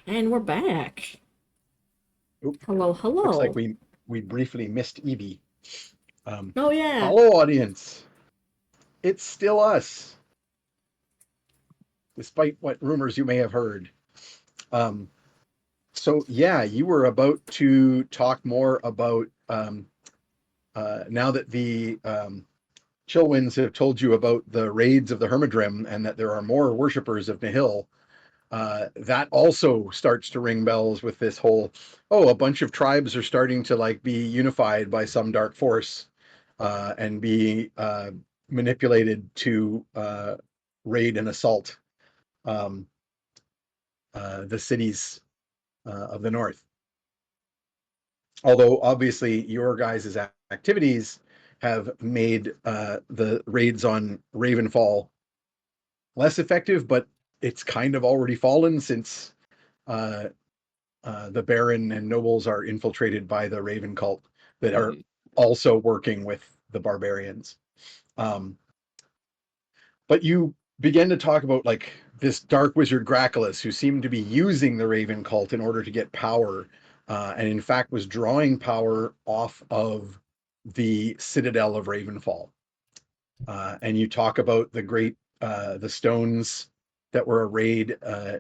And we're back. Oop, Hello, looks like hello. we briefly missed Evie. Oh yeah. Hello, audience. It's still us, despite what rumors you may have heard. Um, so yeah, you were about to talk more about now that the Chillwinds have told you about the raids of the Hermidrim and that there are more worshippers of Nihil. That also starts to ring bells with this whole, oh, a bunch of tribes are starting to like be unified by some dark force and be manipulated to raid and assault um, the cities of the north. Although obviously your guys' activities have made the raids on Ravenfall less effective, but it's kind of already fallen since uh, the Baron and nobles are infiltrated by the Raven cult that are Mhm. also working with the barbarians. Um, but you begin to talk about like this dark wizard Graculus who seemed to be using the Raven cult in order to get power, and in fact was drawing power off of the citadel of Ravenfall. And you talk about the stones that were arrayed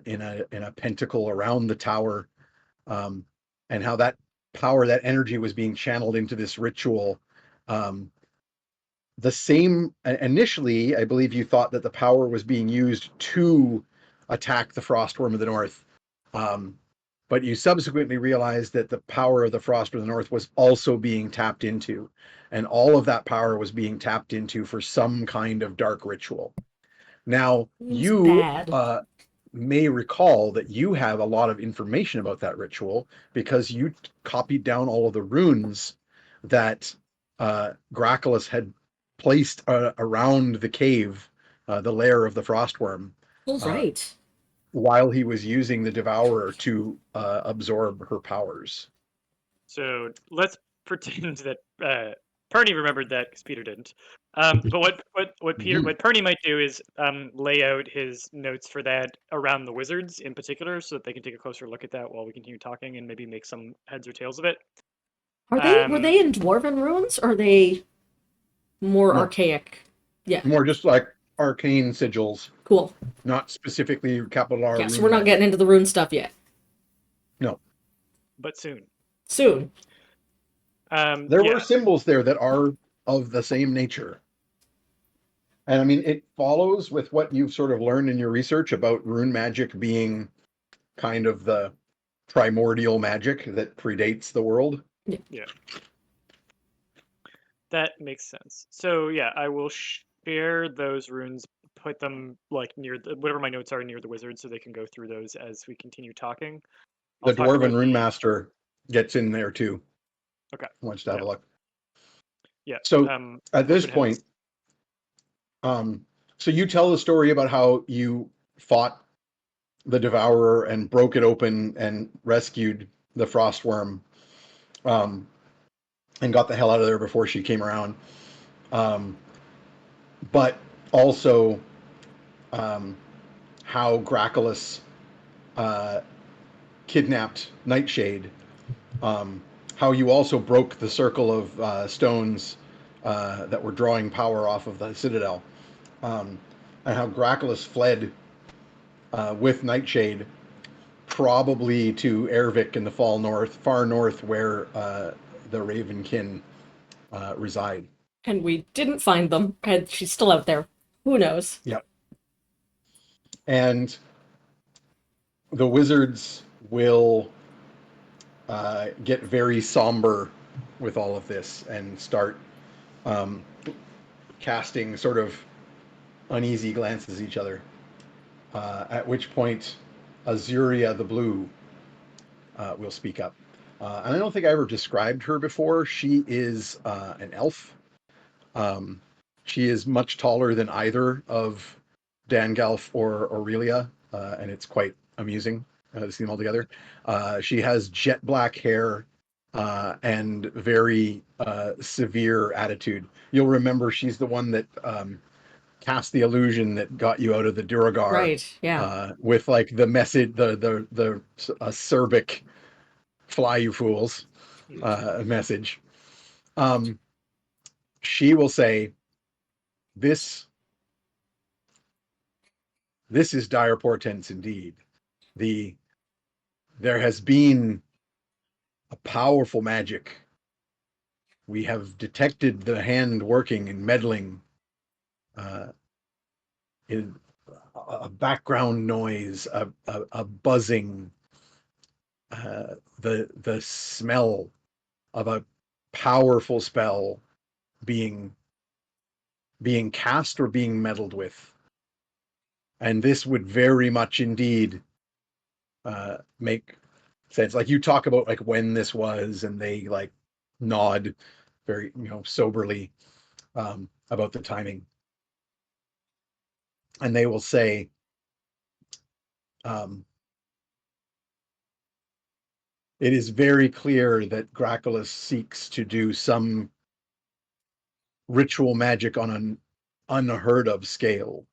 in a pentacle around the tower, um, and how that power, that energy was being channeled into this ritual. Um, the same initially, I believe you thought that the power was being used to attack the Frostworm of the North. Um, but you subsequently realized that the power of the Frost of the North was also being tapped into, and all of that power was being tapped into for some kind of dark ritual. Now, Seems you bad. may recall that you have a lot of information about that ritual because you copied down all of the runes that Graculus had placed around the cave, the lair of the frostworm, Feels uh, right. while he was using the Devourer to absorb her powers. So let's pretend that Perny remembered that because Peter didn't. But Mhm. what Perny might do is lay out his notes for that around the wizards in particular, so that they can take a closer look at that while we continue talking and maybe make some heads or tails of it. Were Um, they in dwarven runes or are they more No, archaic? Yeah, more just like arcane sigils, cool. not specifically capital R Yeah, so we're rune not getting magic. into the rune stuff yet. No, but soon. Soon. there were Yeah. symbols there that are of the same nature. And I mean, it follows with what you've sort of learned in your research about rune magic being kind of the primordial magic that predates the world. Yeah. Yeah. That makes sense. So yeah, I will share those runes, put them like near whatever my notes are near the wizard, so they can go through those as we continue talking. I'll The talk Dwarven about Rune the Master gets in there too. okay, Wants to have yeah, a look. yeah. So at this Open house. point, um, so you tell the story about how you fought the Devourer and broke it open and rescued the Frostworm, um, and got the hell out of there before she came around. Um, but also um, how Graculus uh, kidnapped Nightshade, um, how you also broke the circle of stones that were drawing power off of the Citadel, um, and how Graculus fled with Nightshade, probably to Ervik in the far north, where the Ravenkin reside. And we didn't find them, and she's still out there. Who knows? Yep. And the wizards will get very somber with all of this and start um, casting sort of uneasy glances at each other. At which point, Azuria the Blue will speak up. And I don't think I ever described her before. She is an elf. Um, she is much taller than either of Dangalf or Aurelia, and it's quite amusing to see them all together. She has jet black hair and very severe attitude. You'll remember she's the one that cast the illusion that got you out of the Duragar. Right. Yeah. With like the message, the acerbic "fly you fools" message. She will say, "This is dire portents indeed. There has been a powerful magic. We have detected the hand working and meddling uh, in a background noise, a buzzing, the smell of a powerful spell being cast or being meddled with, and this would very much indeed make sense. Like you talk about like when this was, and they like nod very soberly about the timing, and they will say, um, "It is very clear that Graculus seeks to do some ritual magic on an unheard of scale,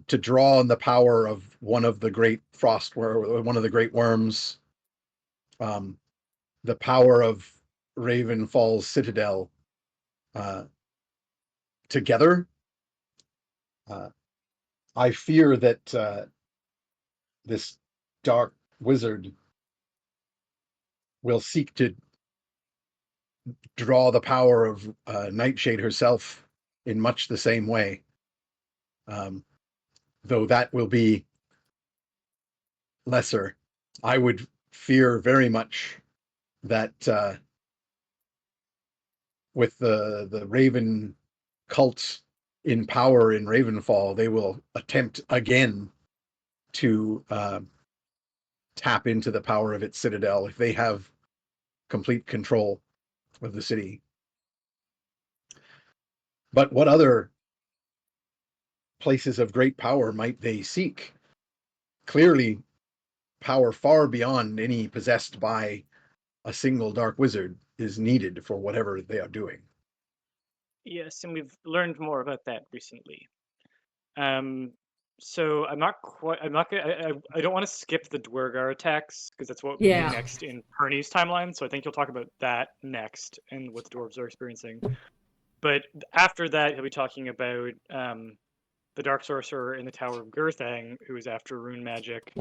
to draw on the power of one of the great one of the great worms, um, the power of Ravenfall's citadel, uh, together. Uh, I fear that this dark wizard will seek to draw the power of Nightshade herself in much the same way, um, though that will be lesser. I would fear very much that with the Raven cult in power in Ravenfall, they will attempt again to tap into the power of its citadel if they have complete control of the city. But what other places of great power might they seek? Clearly, power far beyond any possessed by a single dark wizard is needed for whatever they are doing." Yes, and we've learned more about that recently. So I'm not quite. I'm not gonna. I don't want to skip the Dwergar attacks because that's what we do Yeah. next in Perny's timeline. So I think you'll talk about that next and what the dwarves are experiencing. But after that, he'll be talking about the Dark Sorcerer in the Tower of Gurthang, who is after rune magic.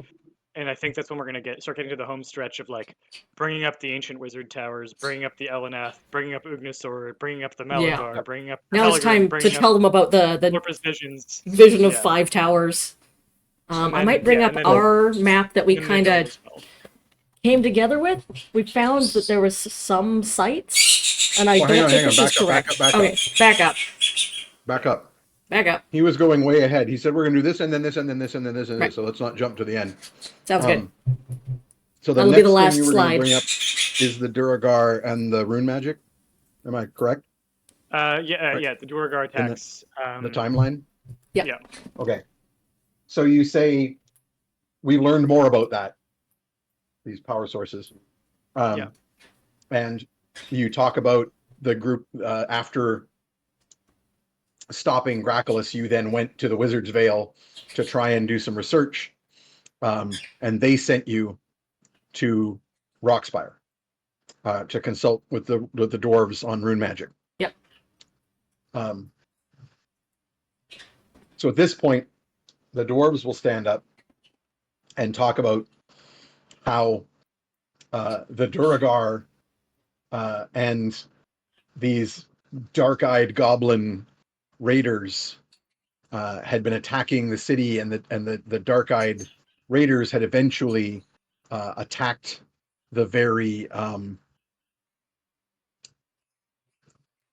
And I think that's when we're gonna start getting to the home stretch of like bringing up the ancient wizard towers, bringing up the Elanath, bringing up Ugnasaur, bringing up the Yeah. Malabar, bringing up Now it's Pelegrin, time to bringing up tell them about the Corpus Visions. vision of Yeah, 5 towers. and I then might bring up and then our map that we the kind middle of as well. came together with. We found that there was some sites, and I Well, don't think hang on, this is correct. back Okay, back up, back up. back up. He was going way ahead. He said, "We're going to do this, and then this, and then this, and then this, and Right. this." So let's not jump to the end. Sounds good. So the That'll be the next thing last you were going to slide. bring up is the Duragar and the rune magic. Am I correct? Yeah, the Duergar In attacks. the timeline? Yeah. Yeah. Okay. So you say we learned more about that, these power sources. Yeah. And you talk about the group after stopping Graculus, you then went to the Wizard's Vale to try and do some research. And they sent you to Rockspire to consult with the dwarves on rune magic. Yep. So at this point, the dwarves will stand up and talk about how the Duragar and these dark-eyed goblin raiders had been attacking the city, and the dark-eyed raiders had eventually attacked the very.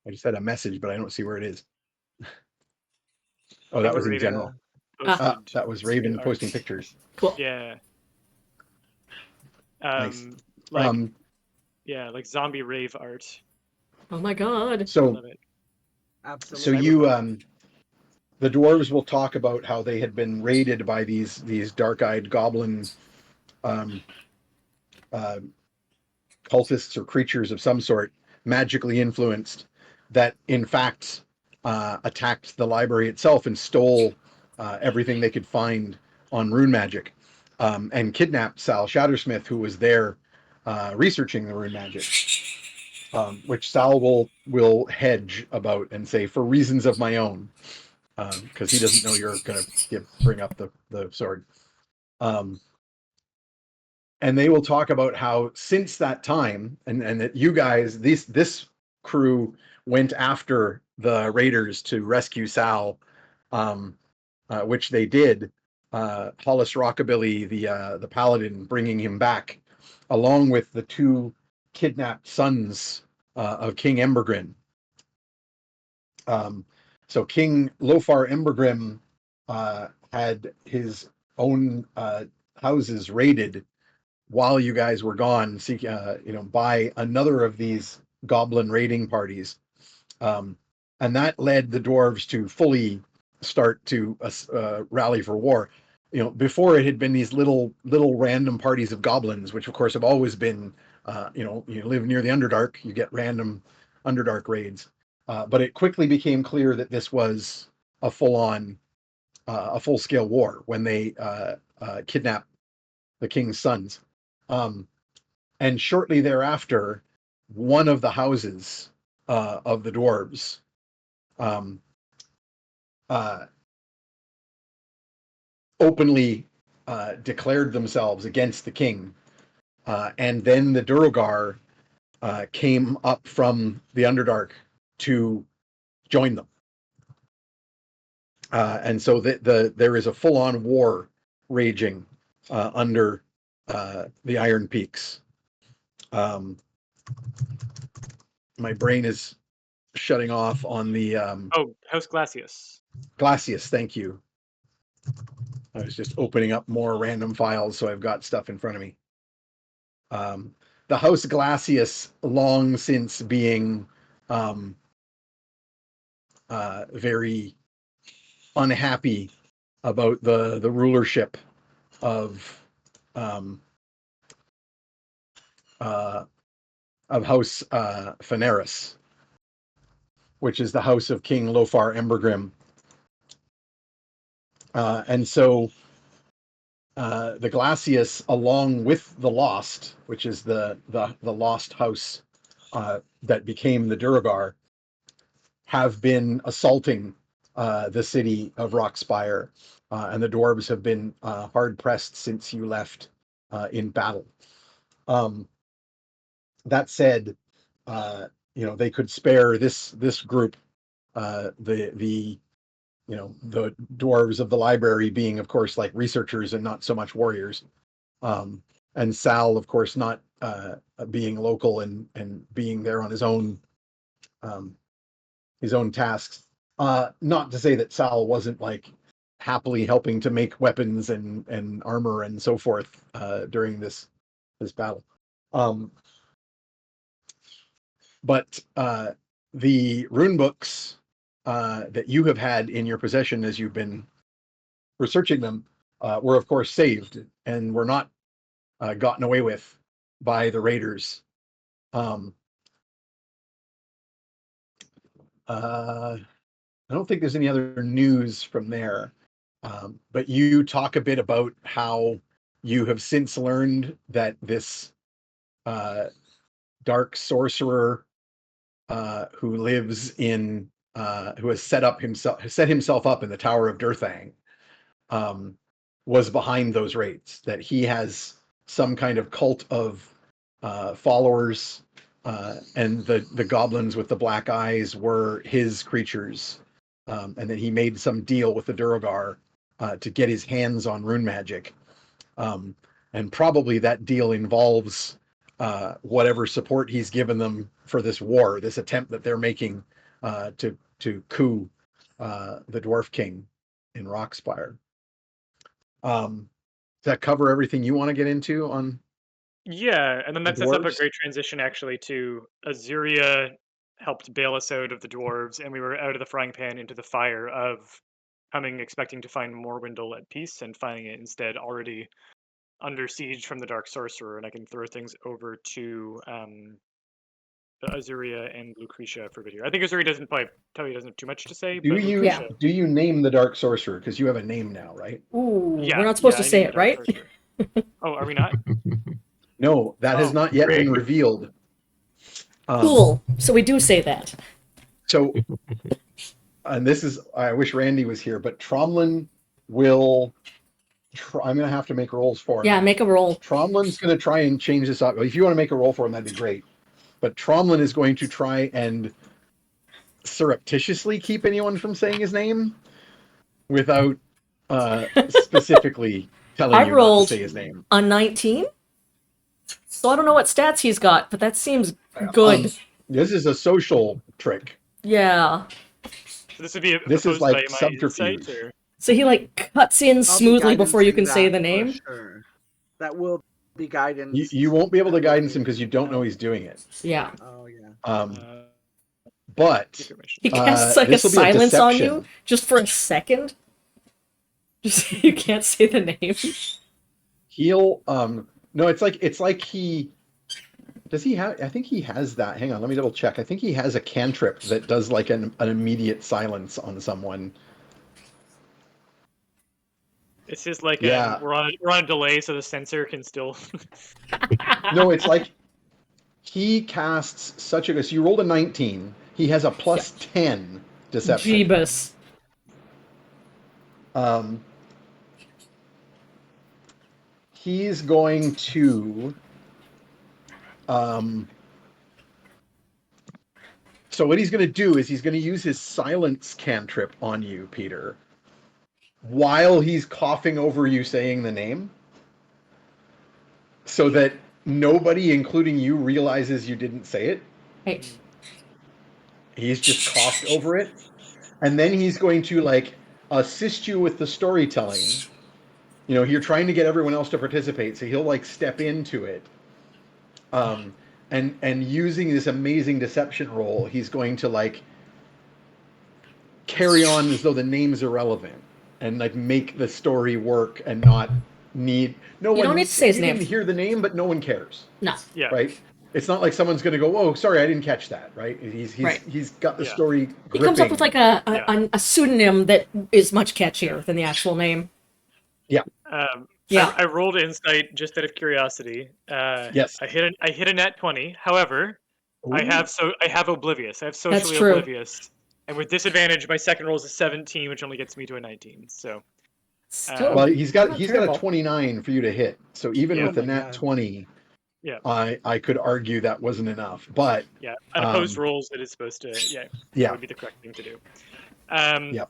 I just had a message, but I don't see where it is. Oh, that was in Raven general. posted That was Raven art. posting pictures. Cool. Yeah. Nice. Like yeah, like zombie rave art. Oh my god. So Love it. so Absolutely. you the dwarves will talk about how they had been raided by these dark-eyed goblin um, uh, cultists or creatures of some sort, magically influenced, that in fact attacked the library itself and stole everything they could find on rune magic, and kidnapped Sal Shattersmith, who was there researching the rune magic, which Sal will hedge about and say, for reasons of my own, because he doesn't know you're going to bring up the sword. And they will talk about how since that time, and that you guys, this crew went after the raiders to rescue Sal, which they did. Hollis Rockabilly, the paladin, bringing him back, along with the two kidnapped sons of King Embergrim. So King Lofar Embergrim had his own houses raided while you guys were gone, by another of these goblin raiding parties, and that led the dwarves to fully start to rally for war. Before it had been these little random parties of goblins, which of course have always been, you live near the Underdark, you get random Underdark raids, but it quickly became clear that this was a full-scale war when they kidnapped the king's sons. And shortly thereafter, one of the houses of the dwarves openly declared themselves against the king. And then the Duergar came up from the Underdark to join them. And so there is a full-on war raging under the Iron Peaks. My brain is shutting off on the House Glacius. Glacius. Thank you. I was just opening up more random files, so I've got stuff in front of me. The House Glacius, long since being very unhappy about the rulership of House Feneris, which is the house of King Lofar Embergrim. And so the Glacius, along with the Lost, which is the Lost house that became the Duergar, have been assaulting the city of Rockspire, and the dwarves have been hard pressed since you left in battle. That said, they could spare this group, the dwarves of the library being, of course, like researchers and not so much warriors. And Sal, of course, not being local and being there on his own tasks. Not to say that Sal wasn't like happily helping to make weapons and armor and so forth during this battle. But the rune books that you have had in your possession as you've been researching them were, of course, saved and were not gotten away with by the raiders. I don't think there's any other news from there. But you talk a bit about how you have since learned that this dark sorcerer who lives in who has set himself up in the Tower of Durthang was behind those raids, that he has some kind of cult of followers, and the goblins with the black eyes were his creatures, and that he made some deal with the Duergar to get his hands on rune magic. And probably that deal involves whatever support he's given them for this war, this attempt that they're making to coup the Dwarf King in Rockspire. Does that cover everything you want to get into on? Yeah, and then The that sets up a dwarves? great transition actually to Azuria helped bail us out of the dwarves, and we were out of the frying pan into the fire of coming expecting to find Morwindle at peace and finding it instead already under siege from the Dark Sorcerer. And I can throw things over to Azuria and Lucretia for video. I think Azuria doesn't have too much to say, Do but you Lucretia. do you name the Dark Sorcerer? Because you have a name now, right? Ooh, Yeah, we're not supposed to I say named it, the Dark right? Sorcerer. Oh, are we not? No, that has Oh. not yet been Great. revealed. Cool. So we do say that. So, and this is, I wish Randy was here, but Tromlin will. I'm going to have to make rolls for him. Yeah, make a roll. Tromlin's going to try and change this up. If you want to make a roll for him, that'd be great. But Tromlin is going to try and surreptitiously keep anyone from saying his name without specifically telling I you not rolled to say his name. a 19. So I don't know what stats he's got, but that seems good. This is a social trick. Yeah. So this would be This is opposed like by my subterfuge. insight, or? So he like cuts in I'll be smoothly before you can guidancing say that the for name. Sure. That will be guidance. You won't be able to That will guidance be- him because you don't know he's doing it. Yeah. Oh yeah. But Information. He casts like a this will be a silence on deception. you just for a second. Just so you can't say the name. He'll no, it's like he does he have I think he has that. Hang on, let me double check. I think he has a cantrip that does like an immediate silence on someone. It's just like Yeah. we're on a delay, so the sensor can still. No, it's like he casts such a so you rolled a 19. He has a plus 10 deception. Jeebus. He's going to so what he's going to do is he's going to use his silence cantrip on you, Peter, while he's coughing over you saying the name, so that nobody, including you, realizes you didn't say it. Hey. He's just coughed over it, and then he's going to like assist you with the storytelling. You know, you're trying to get everyone else to participate, so he'll like step into it. And using this amazing deception roll, he's going to like carry on as though the name's irrelevant and like make the story work and not need no You one. don't need to say his you name. didn't hear the name, but no one cares, No. Yeah. right? It's not like someone's going to go, "Oh, sorry, I didn't catch that." Right? Right. He's got the Yeah. story. He comes up with like a Yeah. pseudonym that is much catchier than the actual name. Yeah. I rolled insight just out of curiosity. Yes. I hit a nat 20. However, I have oblivious. I have socially true. oblivious, and with disadvantage, my second roll is a 17, which only gets me to a 19. So Still. Well, he's got not a terrible. 29 for you to hit. So even Yeah. with the Oh my nat God. 20, yeah, I could argue that wasn't enough. But yeah. Unopposed rolls, it is supposed to. Yeah, that yeah, would be the correct thing to do. Yep.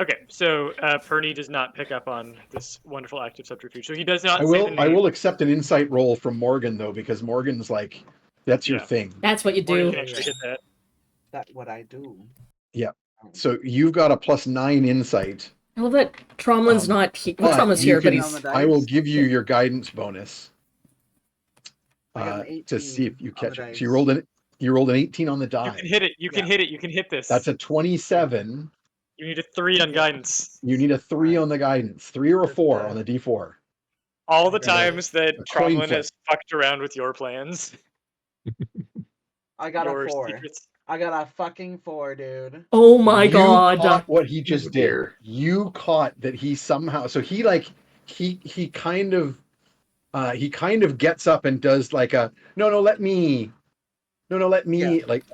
Okay, so Perny does not pick up on this wonderful active subterfuge, so he does not I say the will. name. I will accept an insight roll from Morgan though, because Morgan's like, that's your Yeah. thing. That's what you Morgan do. can actually hit that. That's what I do. Yeah. So you've got a +9 insight. I love that Tromlin's not well, but Tromlin's you here, but can- he's I will give you your guidance bonus I got an to see 18 if you on the catch it. dice. So you rolled an 18 on the die. You can hit it. You can Yeah. hit it. You can hit this. That's a 27. You need a 3 on guidance. You need a 3 on the guidance, 3 or a That's 4 the- on the D4. All the And a- times that a coin Tromlin flip. has fucked around with your plans. I got your a 4. secrets. I got a fucking 4, dude. oh my You god. caught what he just Oh, did. dear. You caught that he somehow. So he like he kind of gets up and does like a let me Yeah. like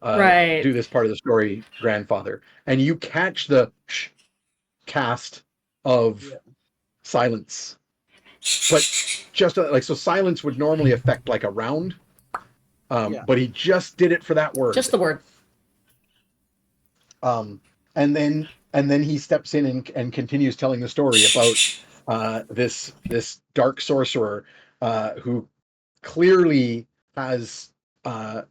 Right. do this part of the story, grandfather. And you catch the cast of Yeah. silence, but just like so silence would normally affect like a round. Yeah. But he just did it for that word. Just the word. And then he steps in and continues telling the story about this dark sorcerer who clearly has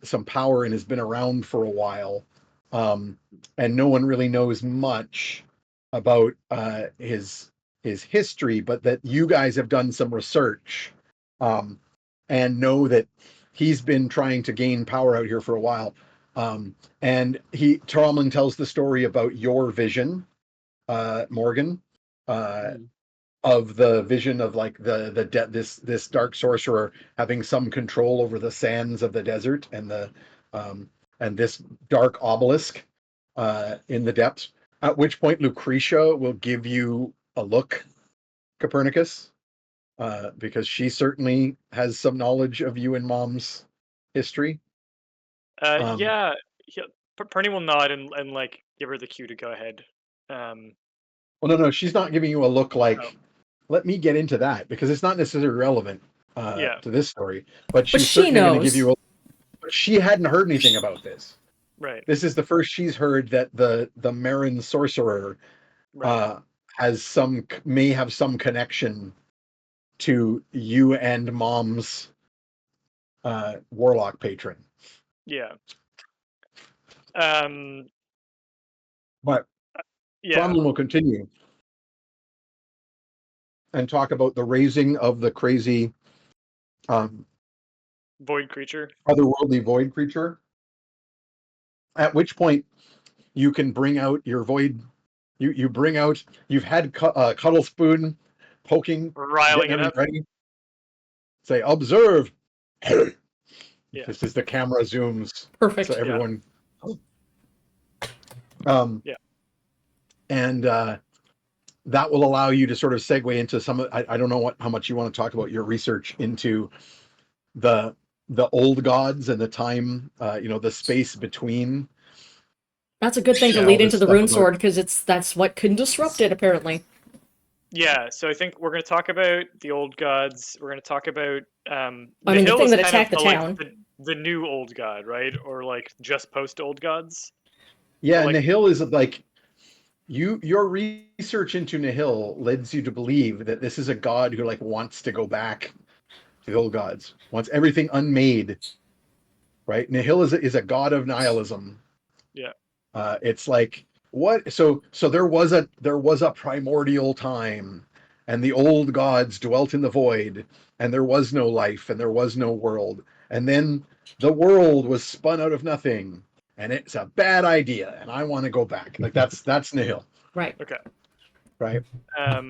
some power and has been around for a while, and no one really knows much about his history, but that you guys have done some research and know that he's been trying to gain power out here for a while. And Tromlin tells the story about your vision, Morgan, of the vision of like this dark sorcerer having some control over the sands of the desert and the and this dark obelisk in the depths. At which point Lucretia will give you a look, Copernicus, because she certainly has some knowledge of you and Mom's history. Yeah, Perny will nod and like give her the cue to go ahead. Well, no, she's not giving you a look like, let me get into that, because it's not necessarily relevant to this story. But she's she certainly going to knows. give you but she hadn't heard anything about this. Right. This is the first she's heard that the Marin sorcerer may have some connection to you and Mom's warlock patron. Yeah. But Bronwyn will continue and talk about the raising of the crazy void creature, otherworldly void creature. At which point you can bring out your void. You've had Cuddle Spoon poking, riling it up. Ready. Say, observe. Yeah. This is the camera zooms. Perfect. So everyone. Yeah. And that will allow you to sort of segue into some. I don't know how much you want to talk about your research into the old gods and the time, the space between. That's a good thing to lead into the rune sword, because that's what can disrupt it, apparently. Yeah, so I think we're going to talk about the old gods. We're going to talk about the thing that attacked the town. Like the new old god, right? Or like just post old gods. Yeah, like, Nihil is like your research into Nihil leads you to believe that this is a god who like wants to go back to the old gods, wants everything unmade. Right? Nihil is a god of nihilism. Yeah. It's like what? So there was a primordial time, and the old gods dwelt in the void, and there was no life, and there was no world, and then the world was spun out of nothing, and it's a bad idea, and I want to go back. Like that's Nihil. Right. Okay. Right.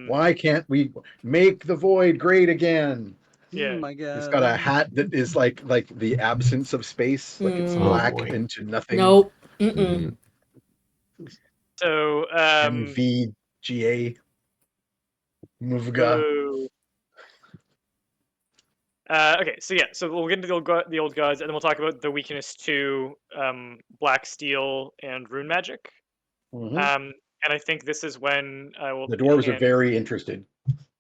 Why can't we make the void great again? Yeah. Oh my God. It's got a hat that is like the absence of space, like it's black into nothing. Nope. So MVGA Muvga. Okay, so we'll get into the old gods, and then we'll talk about the weakness to black steel and rune magic. And I think this is when I will. The dwarves are very interested.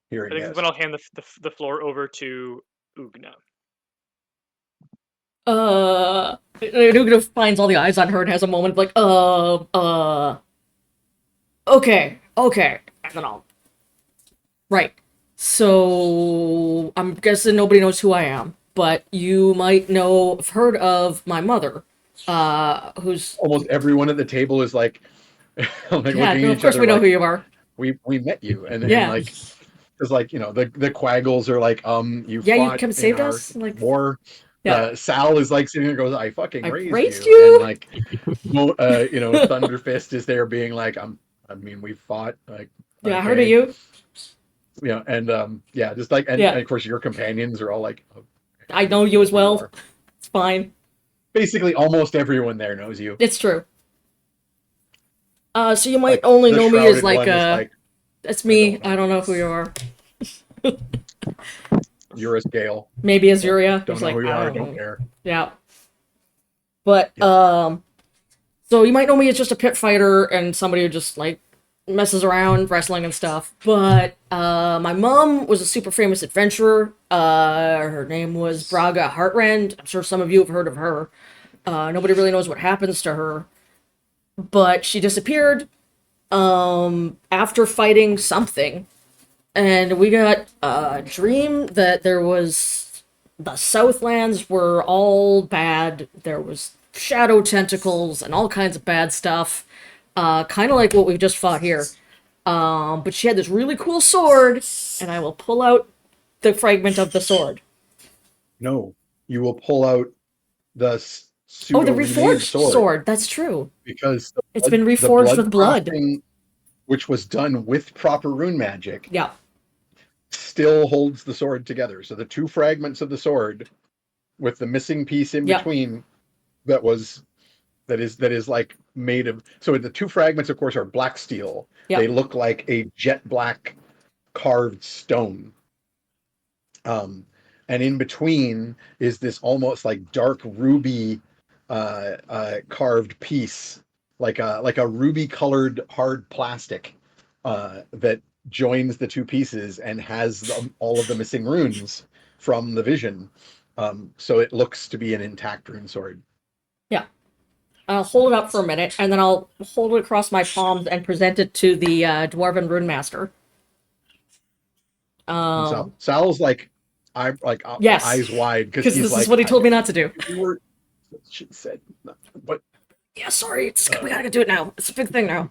Hearing I think this is when I'll hand the floor over to Ugna. Ugna finds all the eyes on her and has a moment like, okay, and then I'll. Right. So I'm guessing nobody knows who I am, but you might have heard of my mother, who's almost everyone at the table is like, like yeah, no, of course we know like, who you are. We met you, and like, because like the Quaggles are like, you fought you come saved us, like war. Yeah. Sal is like sitting there, goes, I fucking raised you. And like, Thunderfist is there being like, we fought like. Yeah, I heard of you. Yeah, and just like, and of course your companions are all like, I know you as well. It's fine. Basically, almost everyone there knows you. It's true. So you might only know me as like, that's me. I don't know who you are. You're a Gale. Maybe Azuria. Don't know who you are. Don't care. Yeah. But so you might know me as just a pit fighter and somebody who just like messes around wrestling and stuff. But my mom was a super famous adventurer. Her name was Braga Heartrend. I'm sure some of you have heard of her. Nobody really knows what happens to her, but she disappeared after fighting something. And we got a dream that the Southlands were all bad. There was shadow tentacles and all kinds of bad stuff. Kind of like what we've just fought here. But she had this really cool sword, and I will pull out the fragment of the sword. No, you will pull out the the reforged sword. That's true. Because it's been reforged with blood. Which was done with proper rune magic. Yeah. still holds the sword together. So the two fragments of the sword with the missing piece in Yep. between that is like made of, so the two fragments of course are black steel. Yep. They look like a jet black carved stone. And in between is this almost like dark ruby carved piece, like a ruby colored hard plastic that joins the two pieces and has all of the missing runes from the vision. So it looks to be an intact rune sword. Yeah. I'll hold it up for a minute, and then I'll hold it across my palms and present it to the Dwarven Rune Master. And so Sal's like, Yes. eyes wide because Because he's this like, is what he told me not to do. You were, she said, but Yeah, sorry, we gotta do it now. It's a big thing now.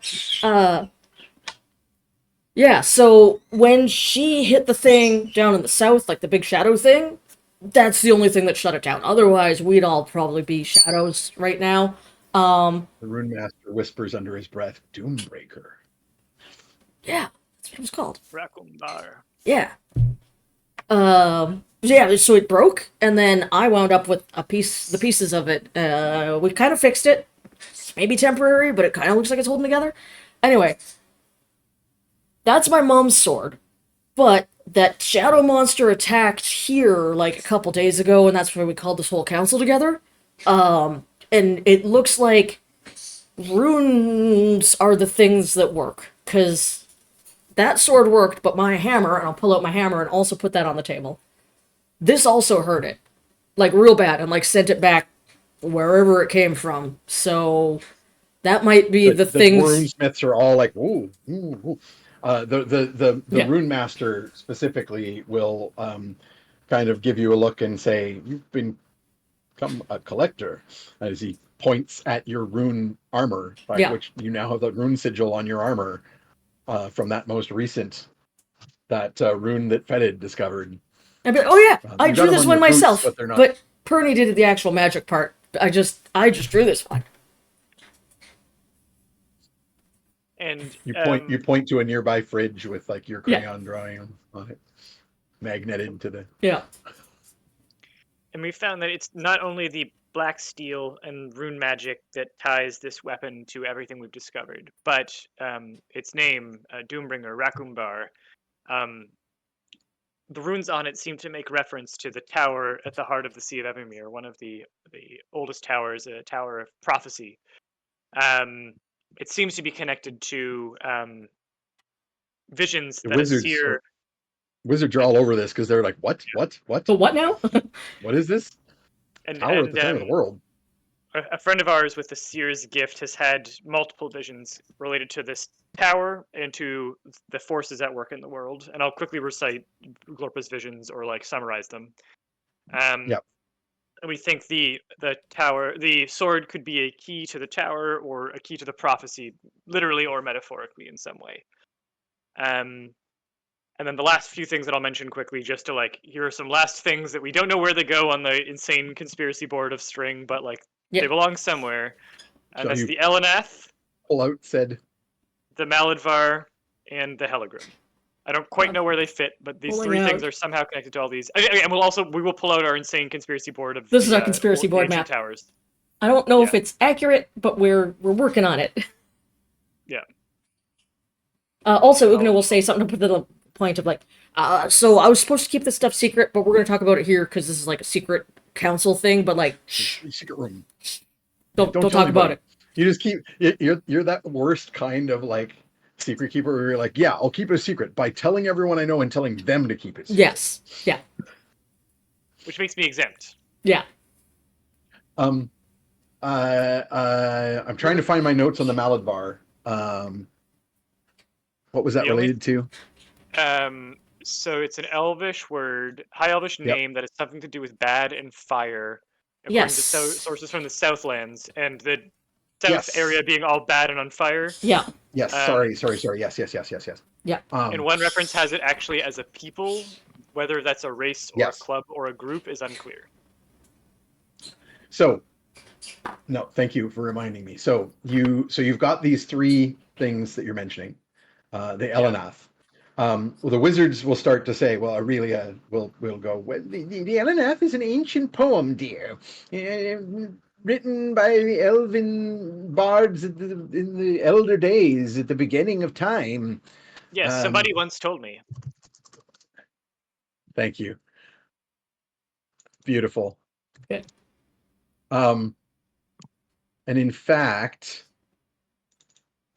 Yeah, so when she hit the thing down in the south, like the big shadow thing, that's the only thing that shut it down. Otherwise, we'd all probably be shadows right now. the Rune Master whispers under his breath, Doombreaker. Yeah, that's what it was called. Rakumbar. Yeah. Yeah, so it broke, and then I wound up with the pieces of it. We kind of fixed it. It's maybe temporary, but it kind of looks like it's holding together. Anyway, that's my mom's sword. But that shadow monster attacked here like a couple days ago, and that's where we called this whole council together. And it looks like runes are the things that work, because that sword worked, but my hammer, and I'll pull out my hammer and also put that on the table. This also hurt it, like real bad, and like sent it back wherever it came from. So that might be the things. The runesmiths are all like, ooh, ooh, ooh. The Yeah. Rune Master specifically will kind of give you a look and say, you've become a collector, as he points at your rune armor, by Yeah. which you now have the rune sigil on your armor from that most recent, that rune that Fetid discovered. I'd be like, oh yeah, I You got drew them this on one your boots, myself. but they're not. But Perny did the actual magic part. I just drew this one. And You point to a nearby fridge with like your Yeah. crayon drawing on it, magneted to the. Yeah. And we found that it's not only the black steel and rune magic that ties this weapon to everything we've discovered, but its name, Doombringer, Rakumbar, the runes on it seem to make reference to the tower at the heart of the Sea of Evermere, one of the oldest towers, a tower of prophecy. It seems to be connected to visions The that wizards a seer. Wizards are all over this because they're like, what? But what now? What is this? And, Tower at the center of the world. A friend of ours with the seer's gift has had multiple visions related to this tower and to the forces at work in the world. And I'll quickly recite Glorpa's visions or like summarize them. Yep. And we think the tower, the sword could be a key to the tower or a key to the prophecy, literally or metaphorically in some way. And then the last few things that I'll mention quickly, just to like, here are some last things that we don't know where they go on the insane conspiracy board of string, but like Yep. they belong somewhere. And So that's you the Elanath, pull out said. the Maladvar, and the Helligrim. I don't quite know where they fit, but these Pulling three out. things are somehow connected to all these. And we will pull out our insane conspiracy board of This is our conspiracy board ancient map. towers. I don't know if Yeah. it's accurate, but we're working on it. Yeah. Also, Ugna will say something to put the point of like, so I was supposed to keep this stuff secret, but we're going to talk about it here because this is like a secret council thing. But like, shh, Secret room. don't tell talk about anybody. it. You just keep. You're that worst kind of like secret keeper where you're like, yeah, I'll keep it a secret by telling everyone I know and telling them to keep it secret. Yes. Yeah. Which makes me exempt. Yeah. I'm trying to find my notes on the Maladvar. What was that The only- related to? So it's an Elvish word, High Elvish name that has something to do with bad and fire, according to sources from the Southlands, and the South area being all bad and on fire. Yeah. Yes. Sorry. Yes. Yeah. And one reference has it actually as a people, whether that's a race or a club or a group is unclear. So, no, thank you for reminding me. So you've got these three things that you're mentioning, the Elanath. well, the wizards will start to say, well, Aurelia will go, well, the Ellenath is an ancient poem, dear, written by the elven bards in the elder days at the beginning of time. Yes, somebody once told me. Thank you. Beautiful. Good. And in fact,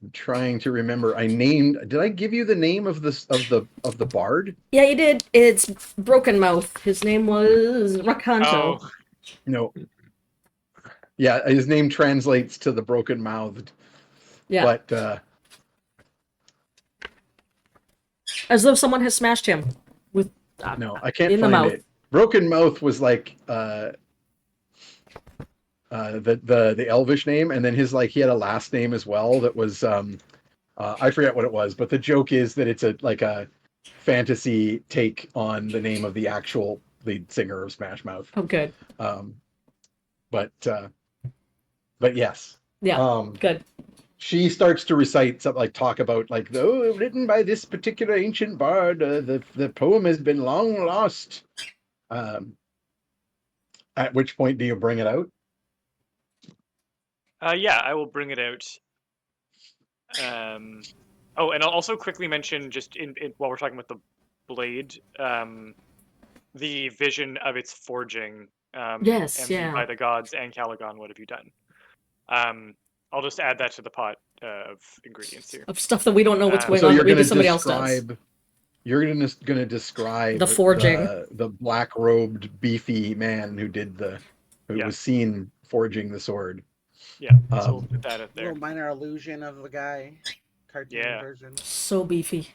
I'm trying to remember. Did I give you the name of the bard? Yeah, you did. It's Broken Mouth. His name was Rakanto. Oh, No. Yeah, his name translates to the broken mouthed. Yeah. But As though someone has smashed him with no, I can't in the find mouth. it. Broken Mouth was like the Elvish name, and then he had a last name as well that was I forget what it was, but the joke is that it's a fantasy take on the name of the actual lead singer of Smash Mouth. Oh, good. But yes. Yeah, good. She starts to recite something talk about written by this particular ancient bard, the poem has been long lost. At which point do you bring it out? yeah, I will bring it out. Oh, and I'll also quickly mention, just while we're talking about the blade, the vision of its forging. Yes, envied yeah. by the gods and Caligon, what have you done? I'll just add that to the pot of ingredients here. Of stuff that we don't know what's going So on. you're Maybe going to somebody else does. describe. You're going to describe The forging. the black robed beefy man who Yeah. was seen forging the sword. Yeah, so we'll put that up there. Little minor illusion of the guy, cartoon Yeah. version. So beefy.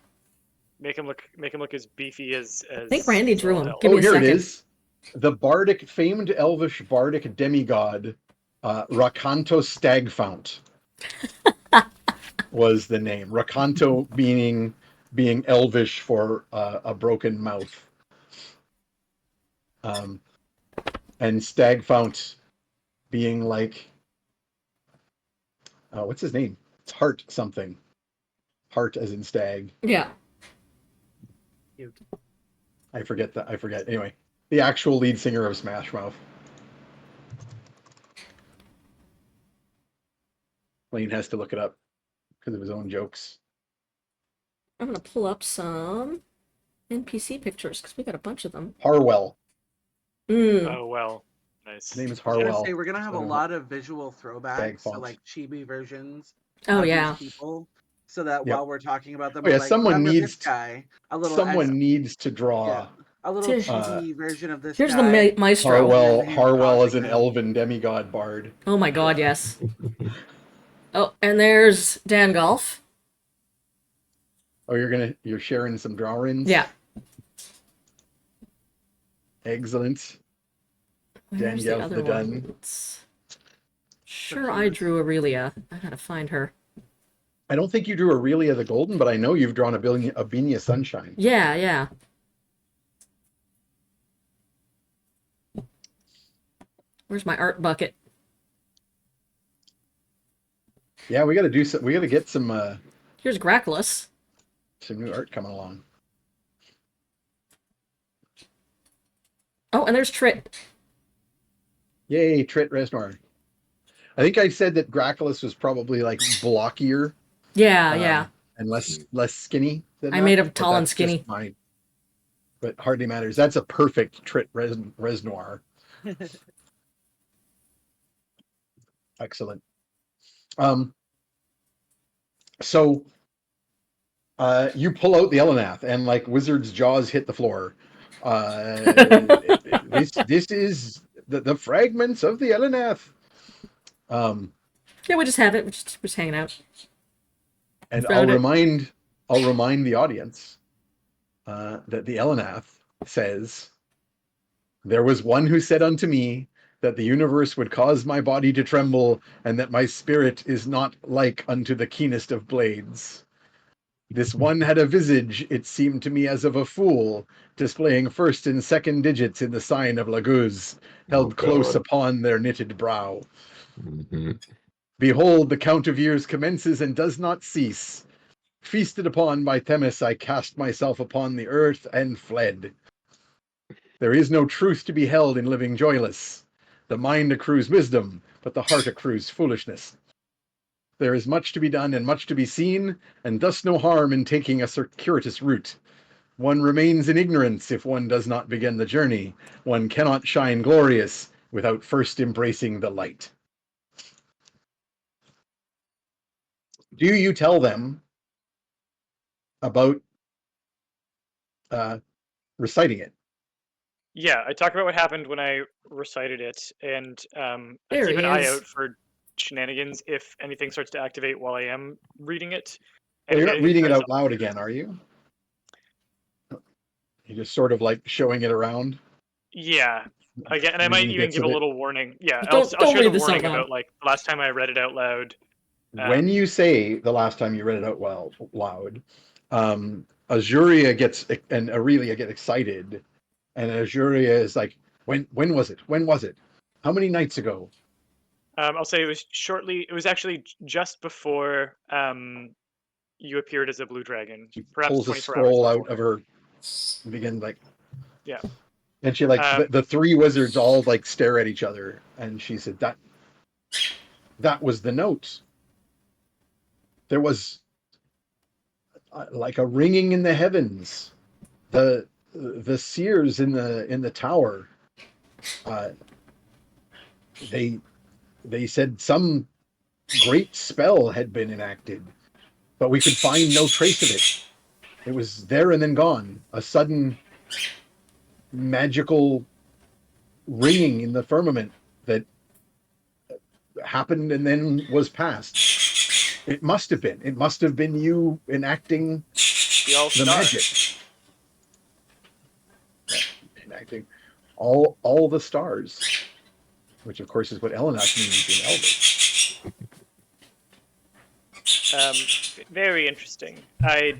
Make him look as beefy as. I think Randy as drew all him. hell. Give me a Here second. it is. The famed elvish bardic demigod, Rakanto Stagfount, was the name. Rakanto being elvish for a broken mouth. And Stagfount being what's his name? It's Heart something. Heart as in stag. Yeah. I forget. Anyway, the actual lead singer of Smash Mouth. Lane has to look it up because of his own jokes. I'm going to pull up some NPC pictures because we got a bunch of them. Harwell. Oh well, nice. His name is I was gonna Harwell. say we're gonna have a lot of visual throwbacks, so fonts. chibi versions. Oh, of yeah. these people, so that while we're talking about them, Oh, yeah, we're someone remember needs this guy. Someone needs to draw a little chibi version of this. Here's guy. the maestro. Harwell as an elven demigod bard. Oh my god, yes. Oh, and there's Dan Golf. Oh, you're sharing some drawings? Yeah. Excellent. Where's the other one? Sure, I drew Aurelia. I gotta find her. I don't think you drew Aurelia the Golden, but I know you've drawn Abinia Sunshine. Yeah, yeah. Where's my art bucket? Yeah, we gotta get some Here's Grackless. some new art coming along. Oh, and there's Trit. Yay, Trit Resnor. I think I said that Grackless was probably blockier. Yeah, yeah. And less skinny than I made him tall and skinny. But hardly matters. That's a perfect Trit Resnoir. Excellent. So you pull out the Ellenath and Wizard's jaws hit the floor. This is the fragments of the Ellenath. Yeah, we just have it. We're just hanging out. And I'll remind the audience that the Ellenath says, "There was one who said unto me that the universe would cause my body to tremble, and that my spirit is not like unto the keenest of blades. This one had a visage, it seemed to me as of a fool, displaying first and second digits in the sign of Laguz, held close upon their knitted brow. Behold, the count of years commences and does not cease. Feasted upon by Themis, I cast myself upon the earth and fled. There is no truth to be held in living joyless. The mind accrues wisdom, but the heart accrues foolishness. There is much to be done and much to be seen, and thus no harm in taking a circuitous route. One remains in ignorance if one does not begin the journey. One cannot shine glorious without first embracing the light. Do you tell them about reciting it? Yeah, I talk about what happened when I recited it, and I There keep he an eye is. out for shenanigans if anything starts to activate while I am reading it. Well, And you're if not anything reading it tries out loud again, are you? You're just sort of like showing it around. Yeah, again, and I might Reading even bits give of a it. little warning. Yeah, Don't I'll share the read this out warning loud. about like the last time I read it out loud. When you say the last time you read it out loud, Azuria gets and Aurelia get excited, and Azuria is like, when was it? When was it? How many nights ago? I'll say it was shortly. It was actually just before you appeared as a blue dragon, She perhaps pulls a 24 hours scroll out before. of her and begins like, Yeah. and she like the three wizards all like stare at each other, and she said that was the note. There was like a ringing in the heavens. The seers in the tower, uh, they said some great spell had been enacted, but we could find no trace of it. It was there and then gone. A sudden magical ringing in the firmament that happened and then was past. It must have been. It must have been you enacting the magic. Enacting all the stars, which of course is what Elenath means in Elvish. Very interesting. I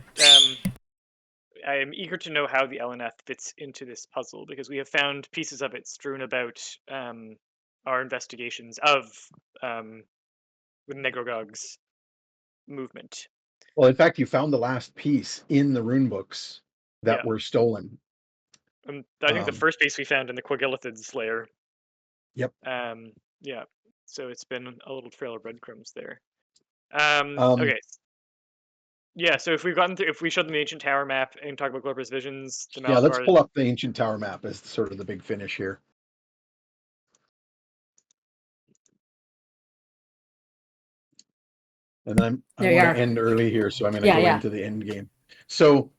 am eager to know how the Eleneth fits into this puzzle because we have found pieces of it strewn about our investigations of the Negrogog's movement. Well, in fact, you found the last piece in the rune books that were stolen. I think the first piece we found in the Quagilithid's lair. Yep. Yeah. So it's been a little trail of breadcrumbs there. Um, Okay. Yeah, so if we showed them the ancient tower map and talk about Glober's visions, the yeah, let's pull up the ancient tower map as sort of the big finish here. And then I want to end early here, so I'm going to go into the end game. So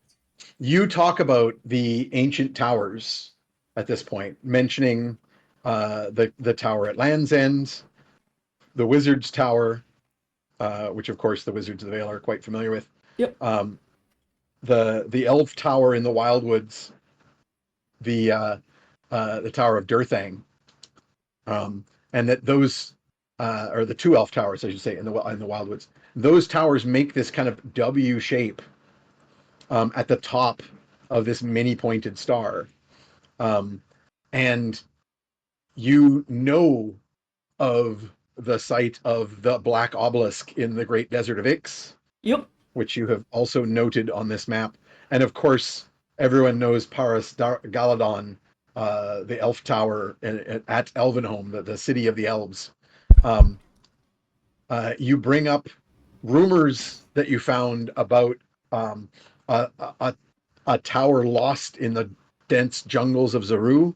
you talk about the ancient towers at this point, mentioning the tower at Land's End, the Wizard's Tower, which of course the Wizards of the Vale are quite familiar with. Yep. The Elf Tower in the Wildwoods, the Tower of Durthang, and that those or the two Elf Towers, I should say, in the Wildwoods. Those towers make this kind of W shape at the top of this many pointed star, and you know of the site of the Black Obelisk in the Great Desert of Ix. Yep. Which you have also noted on this map. And of course, everyone knows Paris Galadon, the Elf Tower at Elvenhome, the city of the elves. You bring up rumors that you found about a tower lost in the dense jungles of Zaru,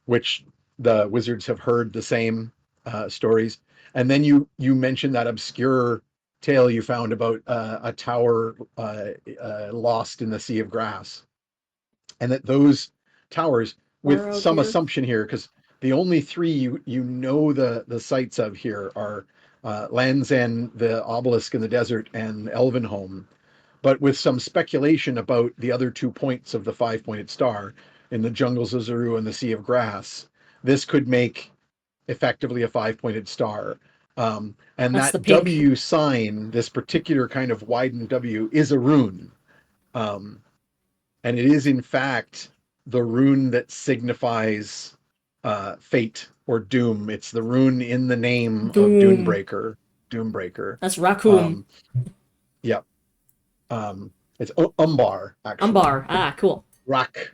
which the wizards have heard the same stories. And then you mentioned that obscure tale you found about a tower lost in the Sea of Grass, and that those towers, with some assumption here, because the only three you know the sites of here are Land's End, the Obelisk in the Desert, and Elvenhome, but with some speculation about the other 2 points of the 5-pointed star in the jungles of Zaru and the Sea of Grass, this could make effectively a 5-pointed star. And that's that W sign, this particular kind of widened W, is a rune. And it is, in fact, the rune that signifies fate or doom. It's the rune in the name of Doombreaker. That's Raccoon. Yeah. It's Umbar, actually. Umbar. Ah, cool. Rak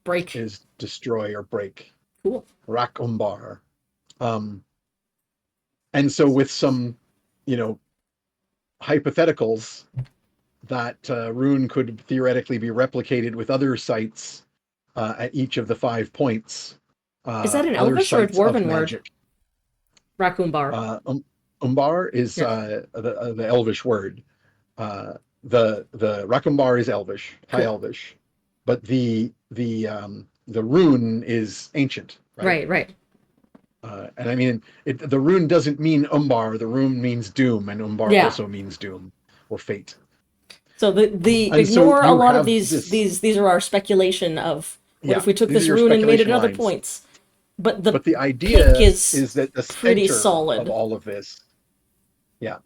Break. is destroy or break. Cool. Rak Umbar. And so with some, hypotheticals, that rune could theoretically be replicated with other sites at each of the 5 points. Is that an Other Elvish or a sites of Dwarven word? magic. Rakumbar. Umbar is Yes. the Elvish word. The Rakumbar is Elvish, High Cool. Elvish, but the rune is ancient, right? Right. And I mean, the rune doesn't mean Umbar. The rune means doom, and Umbar Yeah. also means doom or fate. So the And so ignore a you lot of have these are our speculation of what yeah, if we took these this are your rune and made it speculation other lines. points. But the But the pick idea is that the pretty center of solid. all of this, yeah,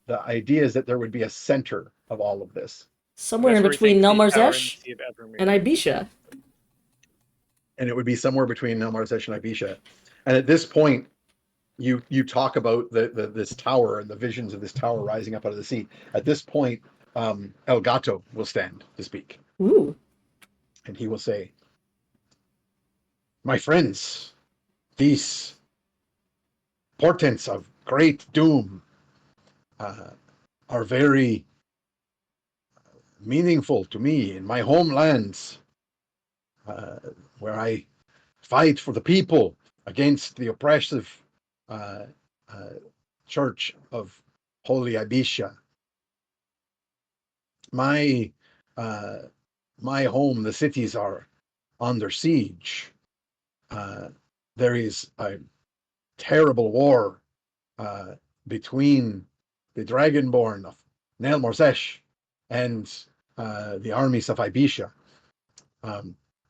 the idea is that there would be a center of all of this. Somewhere That's in where we between think the tower and the Nelmarzesh Sea of Evermere. and Ibisha. And it would be somewhere between Nelmarzesh and Ibisha. And at this point, you talk about this tower and the visions of this tower rising up out of the sea. At this point, El Gato will stand to speak. Ooh. And he will say, my friends, these portents of great doom are very meaningful to me in my homelands, where I fight for the people against the oppressive uh, uh, Church of Holy Ibisha. My my home, the cities are under siege. There is a terrible war between the Dragonborn of Nel Morzesh and the armies of Ibisha.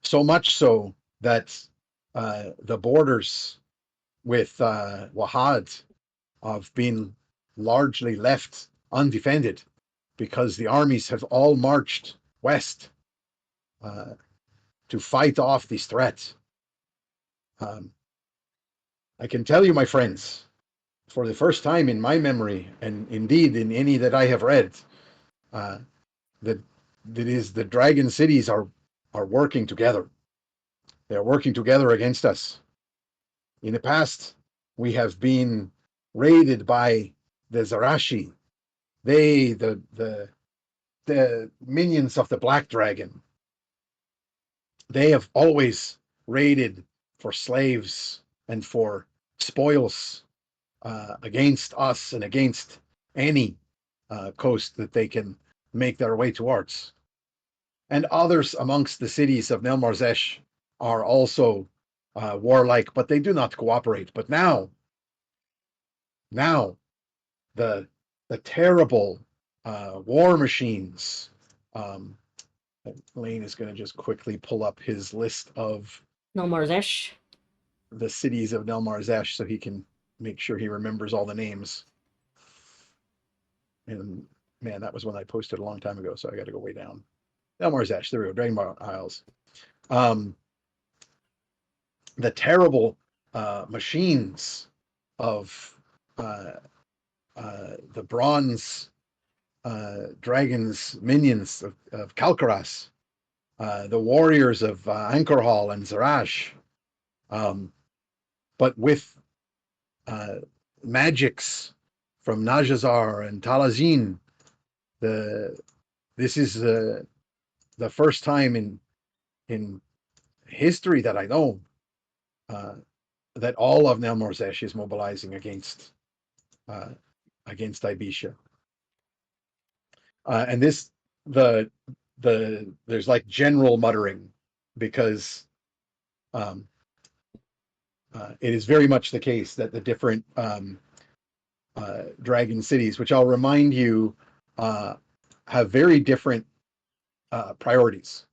So much so that the borders with Wahad have been largely left undefended because the armies have all marched west to fight off these threats. I can tell you, my friends, for the first time in my memory, and indeed in any that I have read, uh, that the dragon cities are working together. They are working together against us. In the past, we have been raided by the Zarashi. They, the minions of the Black Dragon. They have always raided for slaves and for spoils against us and against any coast that they can make their way towards. And others amongst the cities of Nelmarzesh are also warlike, but they do not cooperate. But now the terrible war machines. Lane is going to just quickly pull up his list of Nelmarzesh. the cities of Nelmarzesh so he can make sure he remembers all the names. And man, that was when I posted a long time ago, so I got to go way down. Nelmarzesh, there we go, Dragonbar Isles. The terrible machines of the bronze dragons, minions of Kalkaras, the warriors of Ankorhal and Zarash, but with magics from Najazar and Talazin. This is the first time in history that I know that all of Nelmarzesh is mobilizing against Ibisha. And this there's like general muttering because it is very much the case that the different dragon cities, which I'll remind you, have very different priorities.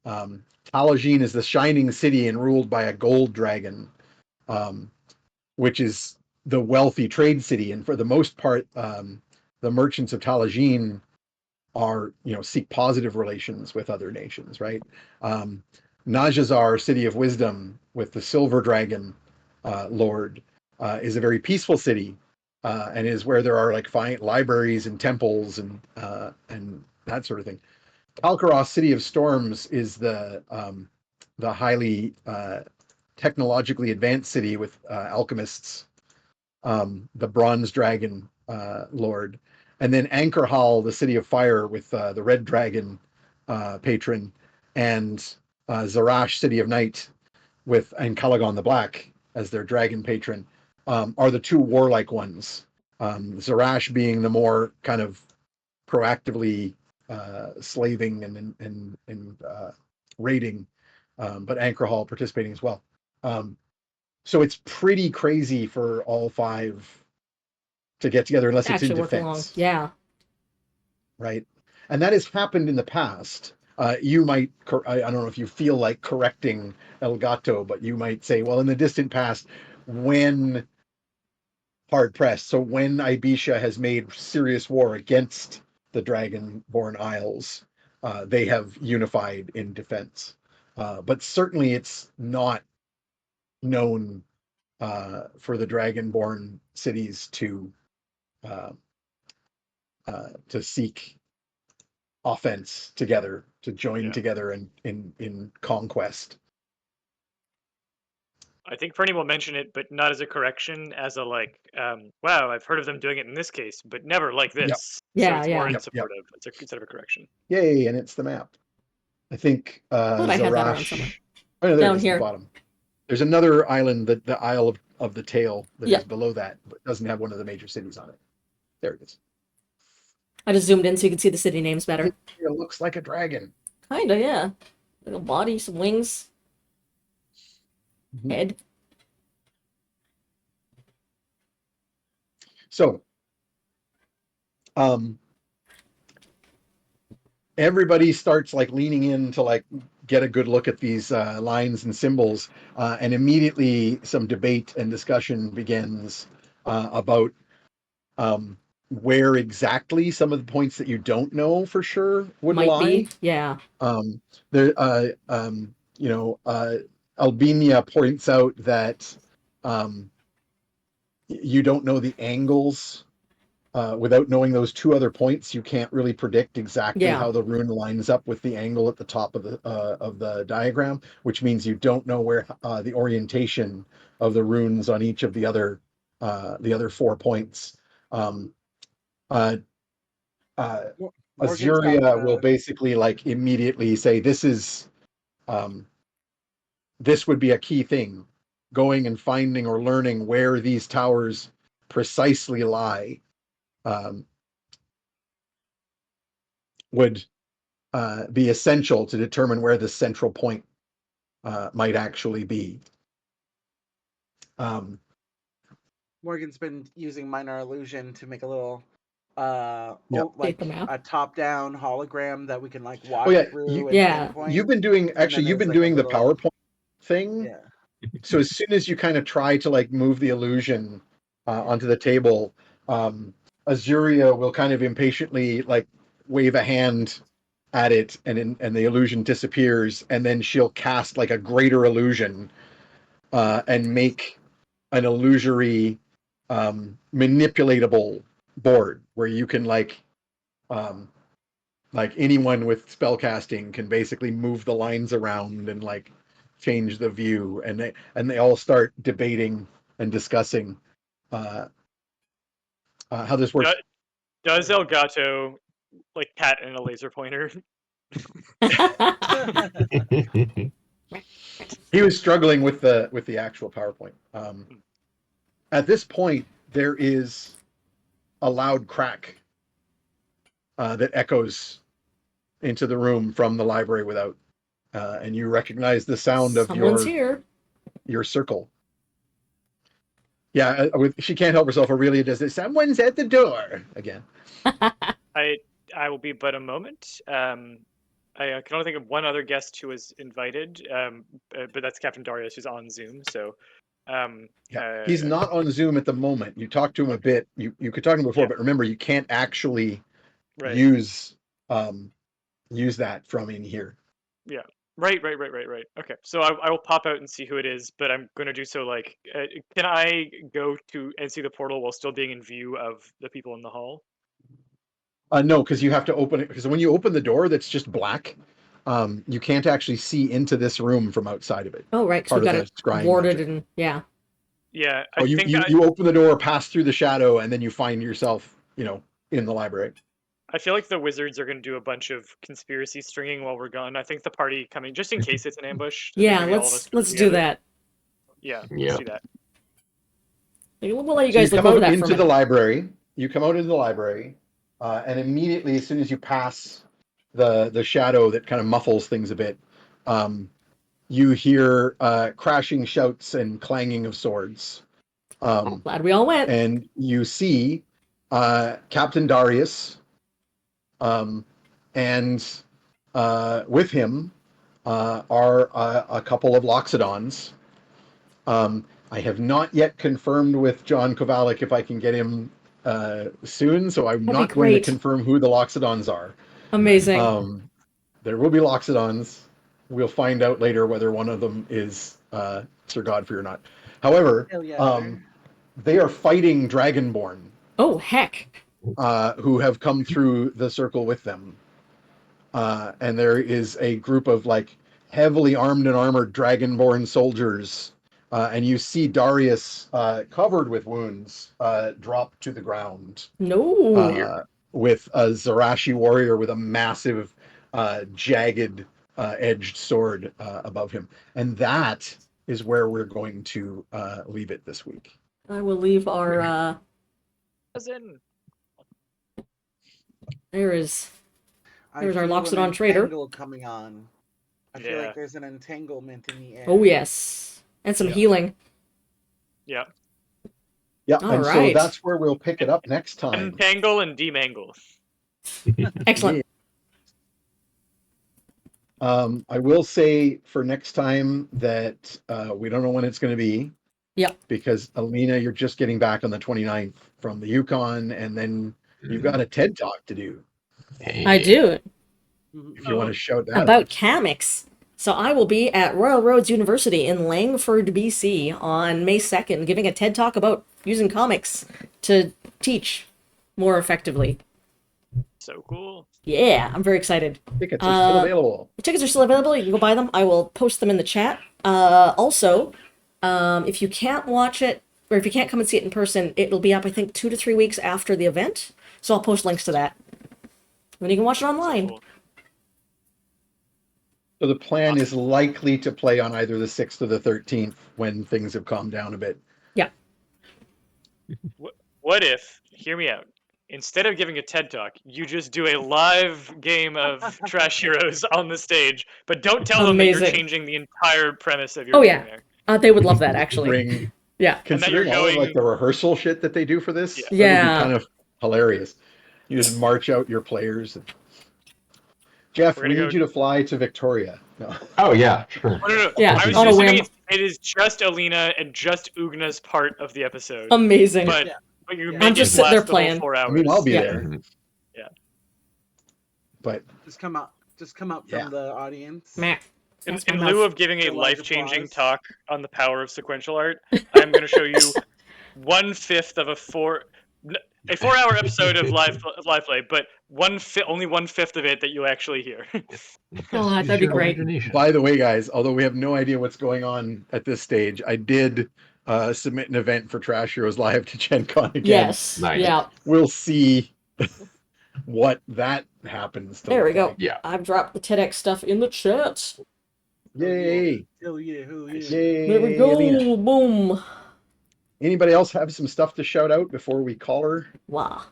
Talajin is the shining city and ruled by a gold dragon, which is the wealthy trade city. And for the most part, the merchants of Talajin are, seek positive relations with other nations, right? Najazar, city of wisdom, with the silver dragon lord, is a very peaceful city and is where there are like fine libraries and temples and that sort of thing. Kalkaros, City of Storms, is the highly technologically advanced city with alchemists, the Bronze Dragon Lord, and then Anchor Hall, the City of Fire, with the Red Dragon patron, and Zarash, City of Night, and Calagon the Black as their dragon patron, are the two warlike ones. Zarash being the more kind of proactively slaving and raiding, but Anchor Hall participating as well. So it's pretty crazy for all five to get together unless it's in Actually work along. defense. Yeah. Right. And that has happened in the past. You might, I don't know if you feel like correcting Elgato, but you might say, well, in the distant past, when hard pressed, so when Ibisha has made serious war against the Dragonborn Isles, they have unified in defense. But certainly it's not known for the Dragonborn cities to seek offense together, to join together in conquest. I think Fernie will mention it, but not as a correction, as a like, wow, I've heard of them doing it in this case, but never like this. Yep. So it's more in Yep. supportive. It's instead of a correction. Yay, and it's the map. I think thought I had that around somewhere. Zarash. Oh, no, there Down it is here. at the bottom. There's another island, the Isle of the Tail, that is below that, but doesn't have one of the major cities on it. There it is. I just zoomed in so you can see the city names better. It looks like a dragon. Kinda, yeah. Like a body, some wings. Head. So, everybody starts like leaning in to like get a good look at these lines and symbols, and immediately some debate and discussion begins about where exactly some of the points that you don't know for sure would Might lie. be, yeah. Albania points out that you don't know the angles. Without knowing those two other points, you can't really predict exactly how the rune lines up with the angle at the top of the diagram, which means you don't know where the orientation of the runes on each of the other 4 points. Azuria will basically like immediately say this would be a key thing, going and finding or learning where these towers precisely lie would be essential to determine where the central point might actually be. Morgan's been using minor illusion to make a little a top-down hologram that we can like walk through and pinpoint. You've been doing the PowerPoint thing. Yeah. So as soon as you kind of try to like move the illusion onto the table, Azuria will kind of impatiently like wave a hand at it, and the illusion disappears, and then she'll cast like a greater illusion and make an illusory manipulatable board where you can like anyone with spellcasting can basically move the lines around and like change the view, and they all start debating and discussing how this works. Does Elgato like cat and a laser pointer? He was struggling with the actual PowerPoint. At this point, there is a loud crack that echoes into the room from the library without, and you recognize the sound of your circle. Yeah, she can't help herself. Aurelia does this. Someone's at the door again. I will be but a moment. I can only think of one other guest who was invited, but that's Captain Darius, who's on Zoom. So, he's not on Zoom at the moment. You talked to him a bit. You could talk to him before, but remember, you can't actually use that from in here. Yeah. Right. Okay, so I will pop out and see who it is, but I'm going to do so like, can I go to and see the portal while still being in view of the people in the hall? No, because you have to open it. Because when you open the door, that's just black. You can't actually see into this room from outside of it. Oh, right, because Part we of got the it scrying warded magic. and yeah. Yeah, Oh, I think you open the door, pass through the shadow, and then you find yourself, in the library. I feel like the wizards are going to do a bunch of conspiracy stringing while we're gone. I think the party coming, just in case it's an ambush. I think Yeah, maybe all of us go let's do together. that. Yeah, Yeah. let's do that. We'll let you So you guys look come over out that for a into the minute. library. You come out into the library, and immediately, as soon as you pass the shadow that kind of muffles things a bit, you hear crashing shouts and clanging of swords. Glad we all went. And you see Captain Darius, and with him are a couple of Loxodons. I have not yet confirmed with John Kovalik if I can get him soon, so I'm That'd be not going to great. confirm who the Loxodons are. Amazing. There will be Loxodons. We'll find out later whether one of them is Sir Godfrey or not. However, Hell yeah. they are fighting Dragonborn, Oh, heck. who have come through the circle with them. And there is a group of like heavily armed and armored Dragonborn soldiers. And you see Darius, covered with wounds, drop to the ground, No. with a Zarashi warrior with a massive, jagged, edged sword above him. And that is where we're going to leave it this week. I will leave our, Cousin. there's I our feel an Loxodon trader. entangle coming on. I feel Yeah. like there's an entanglement in the air. Oh, yes. And some Yeah. healing. Yeah. Yeah, All and so right. that's where we'll pick it up next time. Entangle and demangle. Excellent. I will say for next time that we don't know when it's going to be. Yep. Because Alina, you're just getting back on the 29th from the Yukon, and then you've got a TED Talk to do. I do. If you want to shout that About out. Kamix. So I will be at Royal Roads University in Langford, BC on May 2nd, giving a TED Talk about using comics to teach more effectively. So cool. Yeah, I'm very excited. Tickets are still available. The tickets are still available. You can go buy them. I will post them in the chat. Also, if you can't watch it, or if you can't come and see it in person, it'll be up, I think, 2 to 3 weeks after the event. So I'll post links to that. And you can watch it online. Cool. So the plan is likely to play on either the 6th or the 13th when things have calmed down a bit. Yeah. What if, hear me out, instead of giving a TED Talk, you just do a live game of Trash Heroes on the stage, but don't tell them that you're Amazing. changing the entire premise of your Oh, game yeah. there. They would love that, actually. Bring, Yeah. considering all of like the rehearsal shit that they do for this, that would Yeah. be kind of hilarious. You just march out your players. Jeff, We're we gonna need you to fly to Victoria. No. Oh yeah, sure. No. Yeah, I was on a just whim. saying it is just Alina and just Ugna's part of the episode. Amazing. But, Yeah. but you Yeah. make I'm just it sitting there last the whole playing. 4 hours. I mean, I'll be Yeah. there. Mhm. But Just come out Yeah. from the audience. Meh. In That's my lieu mouth. of giving a A large life-changing applause. talk on the power of sequential art, I'm going to show you 1/5 of a 4-hour episode of live play, but only 1/5 of it that you actually hear. Oh, Use that'd be your great. imagination. by the way, guys, although we have no idea what's going on at this stage, I did submit an event for Trash Heroes Live to Gen Con again. Yes. Nice. Yeah. We'll see what that happens to There we look go. like. Yeah. I've dropped the TEDx stuff in the chat. Yay! Hell yeah, hell yeah. Yay! There we go. Alina. Boom. Anybody else have some stuff to shout out before we call her? Wow.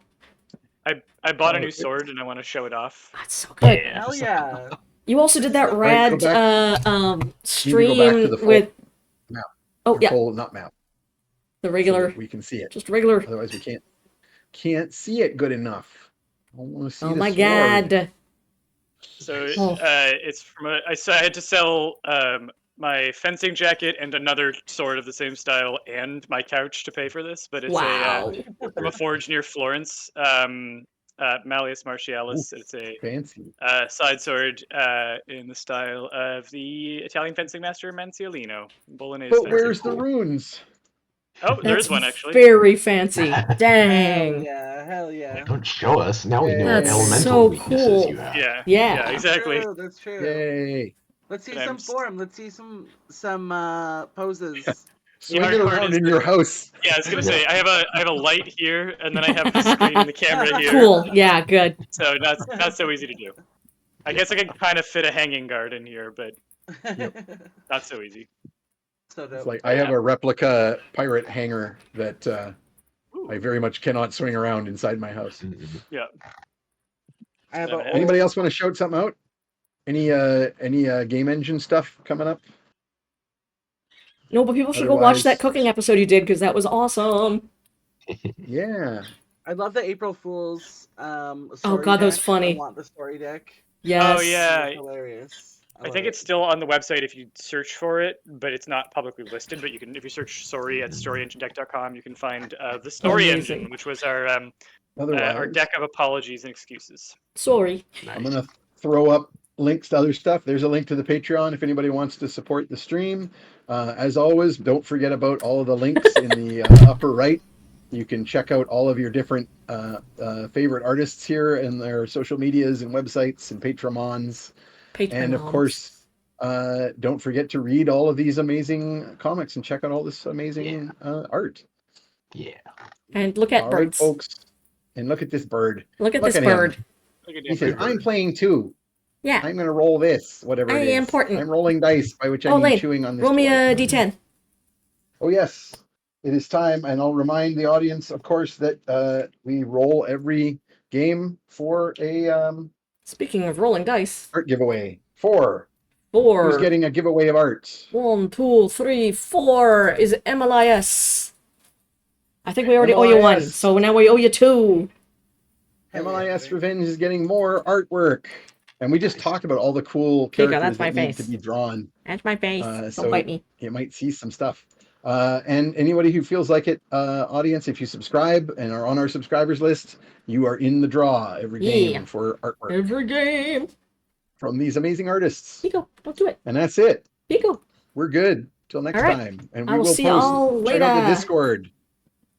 I bought a Oh, new it's- sword and I want to show it off. That's so good. Hell yeah. You also did that Right, go rad back. You need to go stream back to the full with map. oh Or yeah, full, not map. the So regular, that we can see it. just regular. Otherwise, we can't see it good enough. I want to see Oh the my sword. god. So Oh. it's from I had to sell my fencing jacket and another sword of the same style and my couch to pay for this, but it's Wow. from a forge near Florence. Malleus Martialis. It's a Fancy. side sword in the style of the Italian fencing master Manciolino. Bolognese But fencing. where's the runes? Oh, there That's is one actually. very fancy. Hell Dang. yeah, hell yeah. Don't show us. Now we know what That's elemental so weaknesses cool. you have. Yeah. Yeah. Yeah. Exactly. That's true. Yay. Let's see And I'm some s- form. Let's see some poses. Swing hard it part around is in that- your house. Yeah, I was gonna Yeah. say I have a light here, and then I have the screen and the camera here. Cool. Yeah, good. So not so easy to do. I guess I can kind of fit a hanging guard in here, but not so easy. So It's dope. like I have a replica pirate hanger that Ooh. I very much cannot swing around inside my house. Mhm. Yeah. I have Anybody a Anybody else want to shout something out? Any game engine stuff coming up? No, but people should go watch that Otherwise- cooking episode you did because that was awesome. Yeah. I love the April Fool's Oh, story God, that was deck. funny. I want the story deck. Yes. Oh yeah. It's hilarious. I think it's still on the website if you search for it, but it's not publicly listed. But you can, if you search "Sorry" at storyenginedeck.com, you can find the Story Amazing. Engine, which was our Otherwise, deck of apologies and excuses. Sorry. I'm Nice. gonna throw up links to other stuff. There's a link to the Patreon if anybody wants to support the stream. As always, don't forget about all of the links in the upper right. You can check out all of your different favorite artists here and their social medias and websites and Patrons. And of course, don't forget to read all of these amazing comics and check out all this amazing art. Yeah. And look at All right, birds. folks. And look at this bird. Look at Look this at him. bird. Look at He that says, bird. I'm playing too. Yeah. I'm going to roll this, whatever I it is. am important. I'm rolling dice, by which I Oh, mean Lane, chewing on this roll me toy. a d10. Oh, yes. It is time. And I'll remind the audience, of course, that we roll every game for a Speaking of rolling dice, art giveaway. 4. 4. Who's getting a giveaway of art? 1, 2, 3, 4 is MLIS. I think we already owe you 1, MLIS. so now we owe you 2. Hell yeah, MLIS baby. Revenge is getting more artwork. And we just talked about all the cool Here you go, characters that's my that need face. to be drawn. That's my face. So Don't bite me. you might see some stuff. And anybody who feels like it, audience, if you subscribe and are on our subscribers list, you are in the draw every game Yeah. for artwork Every game. from these amazing artists. Pico, don't do it. And that's it. Pico. We're good. Till next All right. time. And I we will will see y'all check out the later. Discord.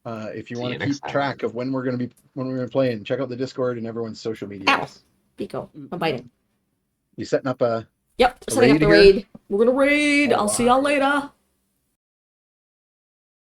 If you See want you to next keep time. track of when we're going to play, and check out the Discord and everyone's social media. Ow. Pico. I'm biting. You setting up a Yep, A setting up raid the here? raid. We're gonna raid. Oh, I'll see y'all wow. later.